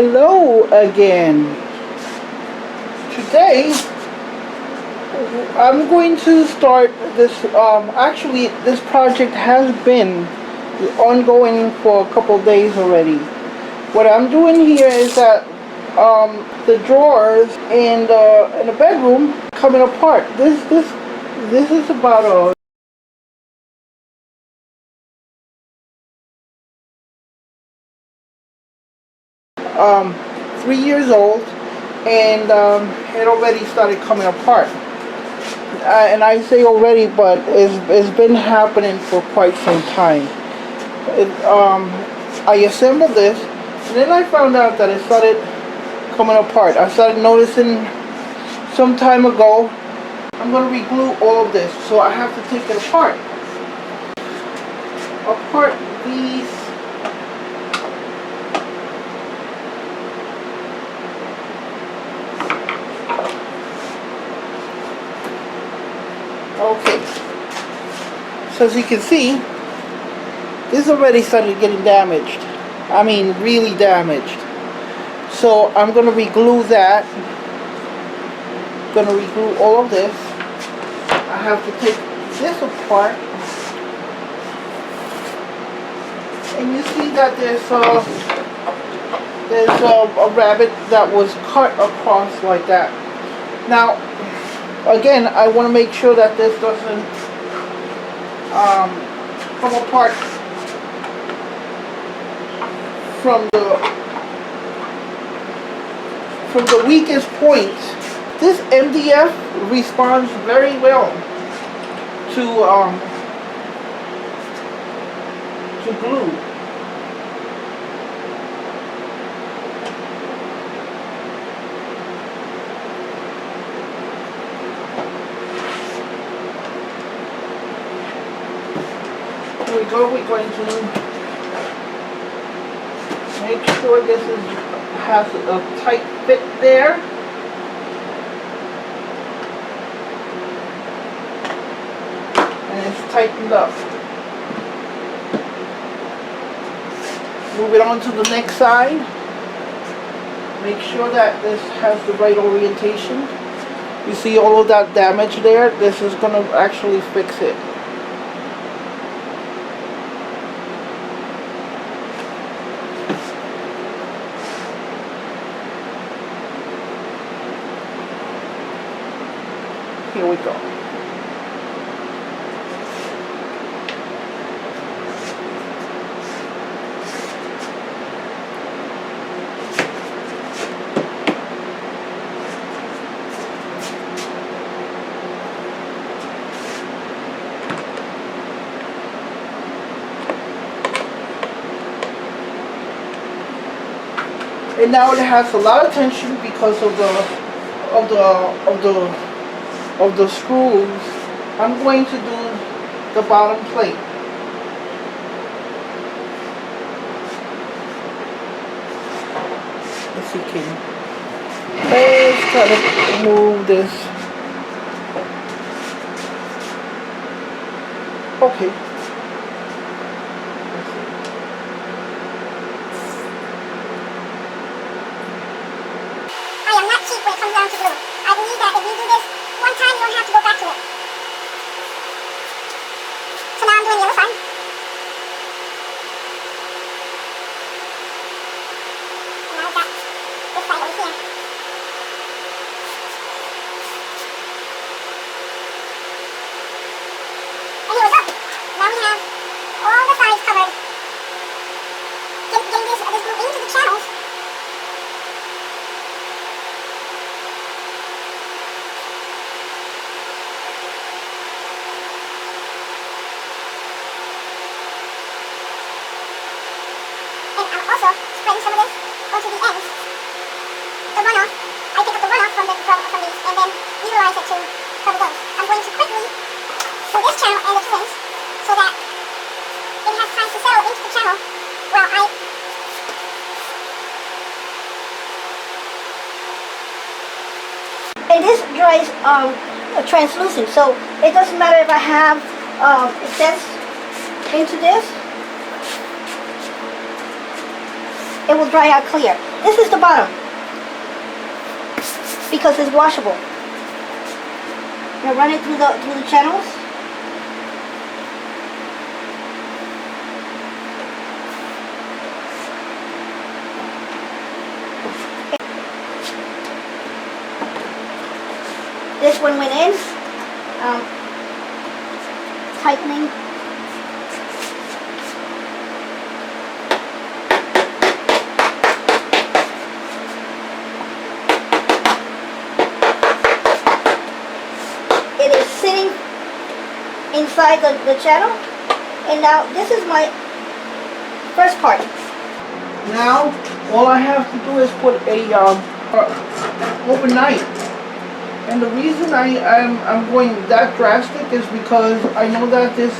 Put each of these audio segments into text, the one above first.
Hello again. Today I'm going to start this. Actually, this project has been ongoing for a couple days already. What I'm doing here is that the drawers in the bedroom coming apart. This is about a 3 years old, and it already started coming apart. And I say already, but it's been happening for quite some time. I assembled this, and then I found out that it started coming apart. I started noticing some time ago. I'm going to re-glue all of this, so I have to take it apart. Apart these. Okay, so as you can see, this already started getting damaged. I mean, really damaged. So I'm going to re-glue that. Going to re-glue all of this. I have to take this apart. And you see that there's a rabbit that was cut across like that. Now, again, I want to make sure that this doesn't come apart from the weakest point. This MDF responds very well to glue. Here we go. We're going to make sure this has a tight fit there. And it's tightened up. Move it on to the next side. Make sure that this has the right orientation. You see all of that damage there? This is going to actually fix it. Here we go. And now it has a lot of tension because of the screws. I'm going to do the bottom plate. Let's see, Katie. Let's try to move this. Okay. I am not cheap when it comes down to glue. I believe that if you do this one time, you don't have to go back to it. So now I'm doing the other side. And now I've got this side over here. And here we go. Now we have all the sides covered. Getting this glue into the channels. Also, spreading some of this onto the ends. The runoff, I pick up the runoff from these and then utilize it to cover those. I'm going to quickly pull this channel and the two ends so that it has time to settle into the channel while I... And this dries translucent, so it doesn't matter if I have it sets into this. it will dry out clear. This is the bottom because it's washable. Now run it through the channels. This one went in, tightening. It is sitting inside the channel, and now this is my first part. Now, all I have to do is put a overnight. And the reason I'm going that drastic is because I know that this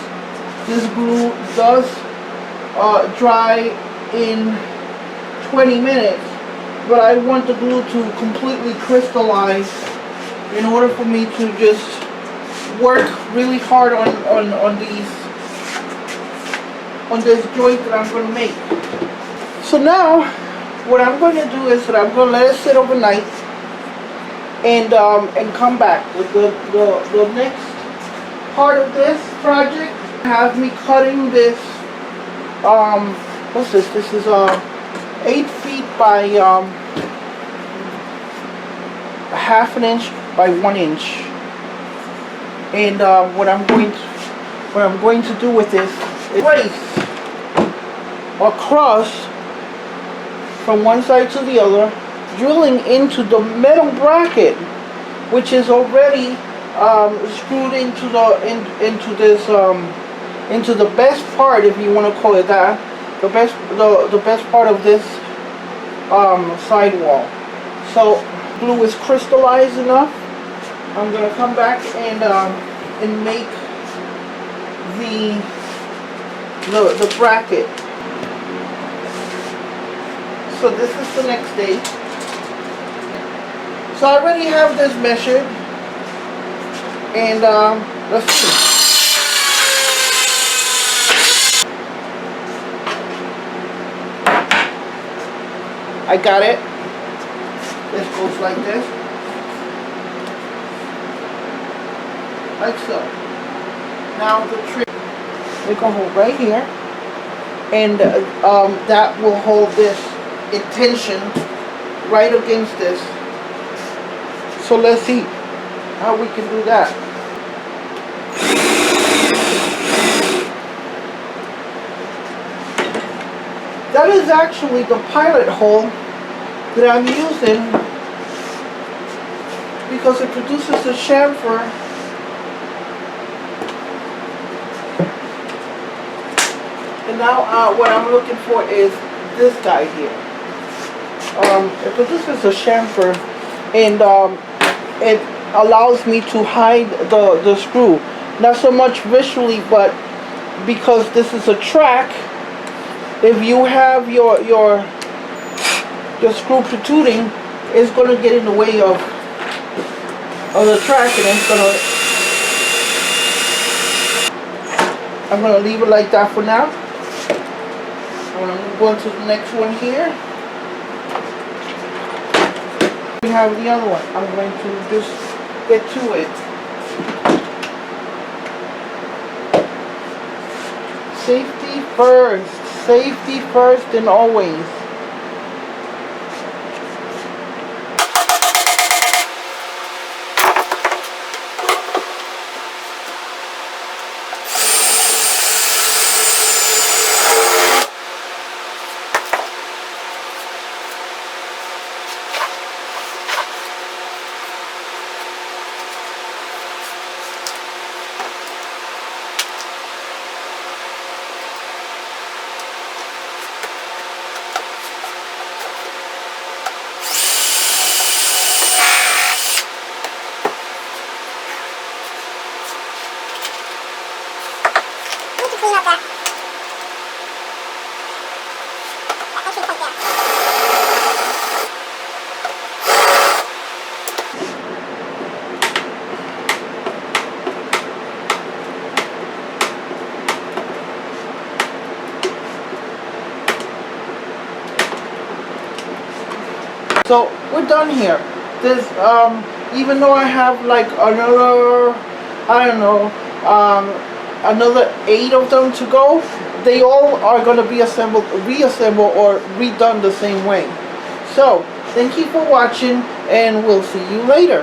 glue does dry in 20 minutes, but I want the glue to completely crystallize in order for me to just work really hard on this joint that I'm going to make. So now what I'm going to do is that I'm going to let it sit overnight and come back with the next part of this project. Have me cutting this what's this? This is 8 feet by half an inch by 1 inch. And what I'm going to do with this is trace across from one side to the other, drilling into the metal bracket, which is already screwed into the best part, if you want to call it that, the best part of this sidewall. So glue is crystallized enough. I'm gonna come back and make the bracket. So this is the next day. So I already have this measured, and let's see. I got it. This goes like this, like so. Now the trick, make a hole right here, and that will hold this in tension right against this. So let's see how we can do that. That is actually the pilot hole that I'm using because it produces a chamfer and now what I'm looking for is this guy here. It produces a chamfer and it allows me to hide the screw. Not so much visually, but because this is a track, if you have your screw protruding, it's going to get in the way of the track, and it's going to, I'm going to leave it like that for now. I'm going to move on to the next one here. We have the other one. I'm going to just get to it. Safety first. Safety first and always. Clean up that. That should come down. So we're done here. There's even though I have like another, I don't know, another 8 of them to go, they all are going to be reassembled or redone the same way. So thank you for watching, and we'll see you later.